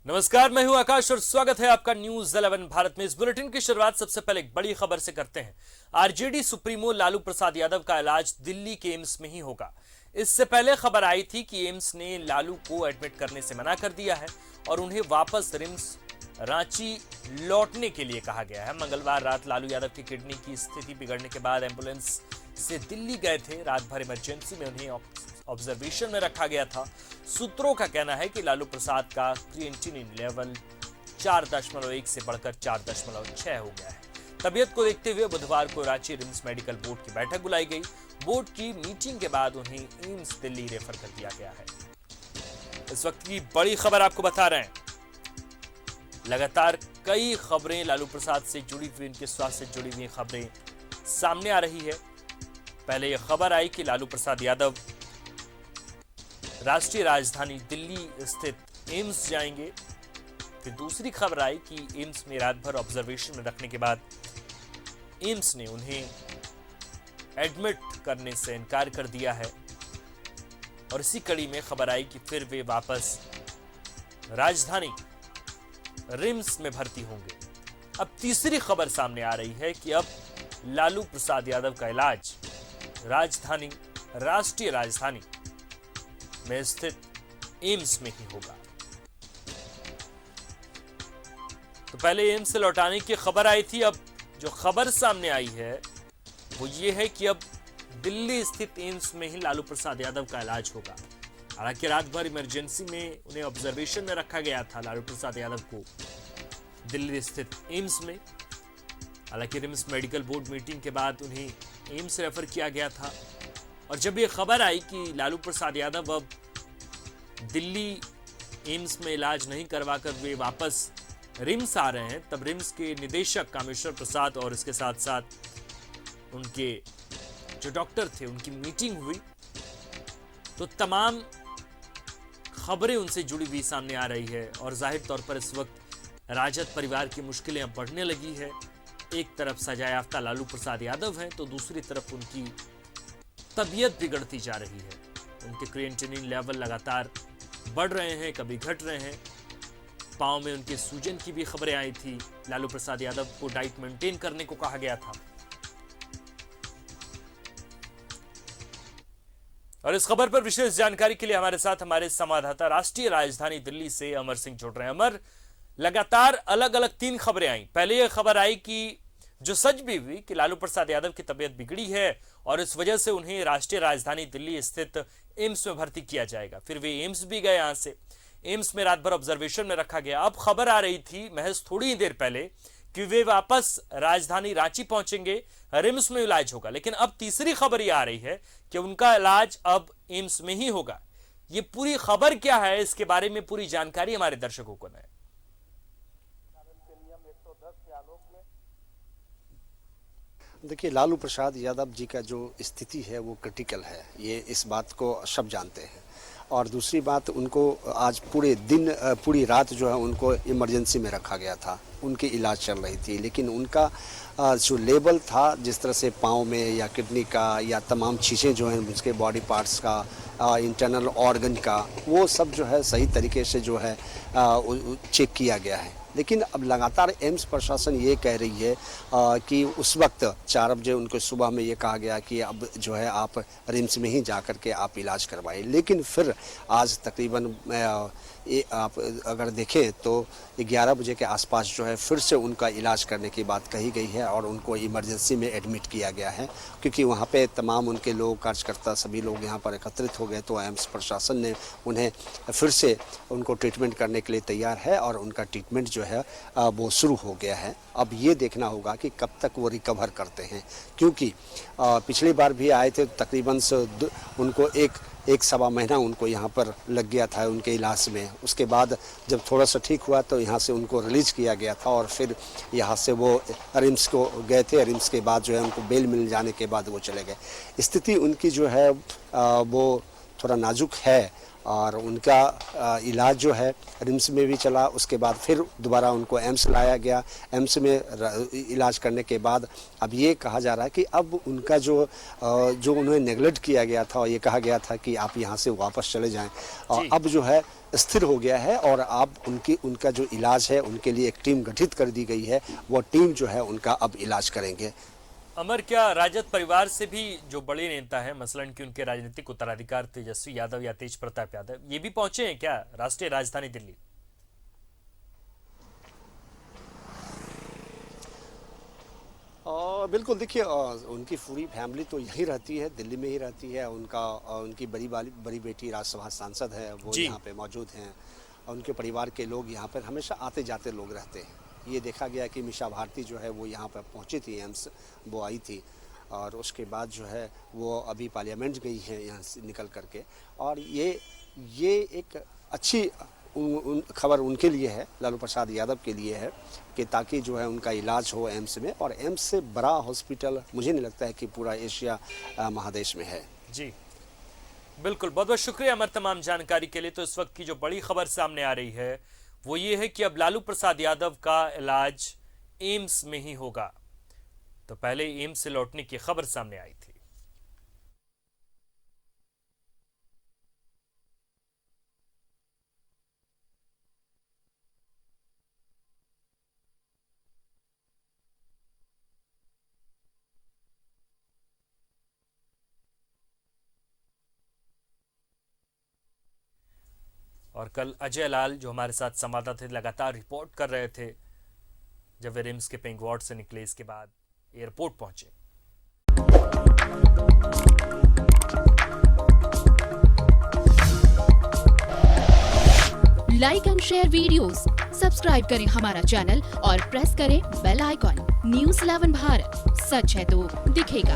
नमस्कार, मैं हूं आकाश और स्वागत है आपका न्यूज 11 भारत में। इस बुलेटिन की शुरुआत सबसे पहले एक बड़ी खबर से करते हैं। आरजेडी सुप्रीमो लालू प्रसाद यादव का इलाज दिल्ली के एम्स में ही होगा। इससे पहले खबर आई थी कि एम्स ने लालू को एडमिट करने से मना कर दिया है और उन्हें वापस रिम्स रांची लौटने के लिए कहा गया है। मंगलवार रात लालू यादव की किडनी की स्थिति बिगड़ने के बाद एम्बुलेंस से दिल्ली गए थे। रात भर इमरजेंसी में उन्हें ऑब्जर्वेशन में रखा गया था। सूत्रों का कहना है कि लालू प्रसाद का क्रिएटिनिन लेवल 4.1 से बढ़कर 4.6 हो गया है। तबीयत को देखते हुए बुधवार को रांची रिम्स मेडिकल बोर्ड की बैठक बुलाई गई। बोर्ड की मीटिंग के बाद उन्हें एम्स दिल्ली रेफर कर दिया गया है। इस वक्त की बड़ी खबर आपको बता रहे हैं। लगातार कई खबरें लालू प्रसाद से जुड़ी हुई, उनके स्वास्थ्य से जुड़ी हुई खबरें सामने आ रही है। पहले यह खबर आई कि लालू प्रसाद यादव राष्ट्रीय राजधानी दिल्ली स्थित एम्स जाएंगे। फिर दूसरी खबर आई कि एम्स में रात भर ऑब्जर्वेशन में रखने के बाद एम्स ने उन्हें एडमिट करने से इनकार कर दिया है। और इसी कड़ी में खबर आई कि फिर वे वापस राजधानी रिम्स में भर्ती होंगे। अब तीसरी खबर सामने आ रही है कि अब लालू प्रसाद यादव का इलाज राष्ट्रीय राजधानी में स्थित एम्स में ही होगा। तो पहले एम्स से लौटाने की खबर आई थी। अब जो खबर सामने आई है वो ये है कि अब दिल्ली स्थित एम्स में ही लालू प्रसाद यादव का इलाज होगा। हालांकि रात भर इमरजेंसी में उन्हें ऑब्जर्वेशन में रखा गया था लालू प्रसाद यादव को दिल्ली स्थित एम्स में। हालांकि रिम्स मेडिकल बोर्ड मीटिंग के बाद उन्हें एम्स रेफर किया गया था। और जब यह खबर आई कि लालू प्रसाद यादव अब दिल्ली एम्स में इलाज नहीं करवाकर वे वापस रिम्स आ रहे हैं, तब रिम्स के निदेशक कामेश्वर प्रसाद और इसके साथ साथ उनके जो डॉक्टर थे उनकी मीटिंग हुई। तो तमाम खबरें उनसे जुड़ी हुई सामने आ रही है। और जाहिर तौर पर इस वक्त राजद परिवार की मुश्किलें अब बढ़ने लगी है। एक तरफ सजा याफ्ता लालू प्रसाद यादव हैं तो दूसरी तरफ उनकी तबीयत बिगड़ती जा रही है। उनके क्रिएटिनिन लेवल लगातार बढ़ रहे हैं, कभी घट रहे हैं। पांव में उनके सूजन की भी खबरें आई थी। लालू प्रसाद यादव को डाइट मेंटेन करने को कहा गया था। और इस खबर पर विशेष जानकारी के लिए हमारे साथ हमारे संवाददाता राष्ट्रीय राजधानी दिल्ली से अमर सिंह जुड़ रहे हैं। अमर, लगातार अलग अलग 3 खबरें आई। पहले यह खबर आई कि जो सच भी हुई कि लालू प्रसाद यादव की तबीयत बिगड़ी है और इस वजह से उन्हें राष्ट्रीय राजधानी दिल्ली स्थित एम्स में भर्ती किया जाएगा। फिर वे एम्स भी गए। यहां से एम्स में रात भर ऑब्जर्वेशन में रखा गया। अब खबर आ रही थी महज थोड़ी ही देर पहले कि वे वापस राजधानी रांची पहुंचेंगे, रिम्स में इलाज होगा। लेकिन अब तीसरी खबर यह आ रही है कि उनका इलाज अब एम्स में ही होगा। ये पूरी खबर क्या है, इसके बारे में पूरी जानकारी हमारे दर्शकों को दें। देखिए, लालू प्रसाद यादव जी का जो स्थिति है वो क्रिटिकल है, ये इस बात को सब जानते हैं। और दूसरी बात, उनको आज पूरे दिन पूरी रात जो है उनको इमरजेंसी में रखा गया था। उनकी इलाज चल रही थी, लेकिन उनका जो लेवल था, जिस तरह से पाँव में या किडनी का या तमाम चीज़ें जो हैं उसके बॉडी पार्ट्स का, इंटरनल ऑर्गन का, वो सब जो है सही तरीके से जो है चेक किया गया है। लेकिन अब लगातार एम्स प्रशासन ये कह रही है कि उस वक्त 4 बजे उनको सुबह में ये कहा गया कि अब जो है आप रिम्स में ही जा कर के आप इलाज करवाएं। लेकिन फिर आज तकरीबन आप अगर देखें तो 11 बजे के आसपास जो है फिर से उनका इलाज करने की बात कही गई है और उनको इमरजेंसी में एडमिट किया गया है। क्योंकि वहाँ पे तमाम उनके लोग, कार्यकर्ता, सभी लोग यहाँ पर एकत्रित हो गए। तो एम्स प्रशासन ने उन्हें फिर से उनको ट्रीटमेंट करने के लिए तैयार है और उनका ट्रीटमेंट जो है वो शुरू हो गया है। अब ये देखना होगा कि कब तक वो रिकवर करते हैं, क्योंकि पिछली बार भी आए थे तकरीबन उनको एक सवा महीना उनको यहाँ पर लग गया था उनके इलाज में। उसके बाद जब थोड़ा सा ठीक हुआ तो यहाँ से उनको रिलीज किया गया था और फिर यहाँ से वो रिम्स को गए थे। रिम्स के बाद जो है उनको बेल मिल जाने के बाद वो चले गए। स्थिति उनकी जो है वो थोड़ा नाजुक है और उनका इलाज जो है रिम्स में भी चला, उसके बाद फिर दोबारा उनको एम्स लाया गया। एम्स में इलाज करने के बाद अब ये कहा जा रहा है कि अब उनका जो उन्हें नेगलेक्ट किया गया था और ये कहा गया था कि आप यहाँ से वापस चले जाएं, और अब जो है स्थिर हो गया है और अब उनका जो इलाज है उनके लिए एक टीम गठित कर दी गई है। वो टीम जो है उनका अब इलाज करेंगे। अमर, क्या राजद परिवार से भी जो बड़े नेता हैं, मसलन कि उनके राजनीतिक उत्तराधिकार तेजस्वी यादव या तेज प्रताप यादव, ये भी पहुंचे हैं क्या राष्ट्रीय राजधानी दिल्ली? बिल्कुल, देखिए उनकी पूरी फैमिली तो यहीं रहती है, दिल्ली में ही रहती है। उनकी बड़ी बेटी राज्यसभा सांसद है, वो यहाँ पे मौजूद हैं। उनके परिवार के लोग यहाँ पर हमेशा आते जाते लोग रहते हैं। ये देखा गया कि मीशा भारती जो है वो यहाँ पर पहुँची थी, एम्स वो आई थी, और उसके बाद जो है वो अभी पार्लियामेंट गई है यहाँ से निकल करके। और ये एक अच्छी खबर उनके लिए है, लालू प्रसाद यादव के लिए है, कि ताकि जो है उनका इलाज हो एम्स में। और एम्स से बड़ा हॉस्पिटल मुझे नहीं लगता है कि पूरा एशिया महादेश में है। जी बिल्कुल, बहुत बहुत शुक्रिया अमर तमाम जानकारी के लिए। तो इस वक्त की जो बड़ी खबर सामने आ रही है वो ये है कि अब लालू प्रसाद यादव का इलाज एम्स में ही होगा। तो पहले एम्स से लौटने की खबर सामने आई थी। और कल अजय लाल जो हमारे साथ संवाददाता थे, लगातार रिपोर्ट कर रहे थे जब वे रिम्स के पिंक वार्ड से निकले, इसके बाद एयरपोर्ट पहुंचे। Like and share videos, subscribe करें हमारा चैनल और प्रेस करें बेल आइकॉन। न्यूज़ 11 भारत, सच है तो दिखेगा।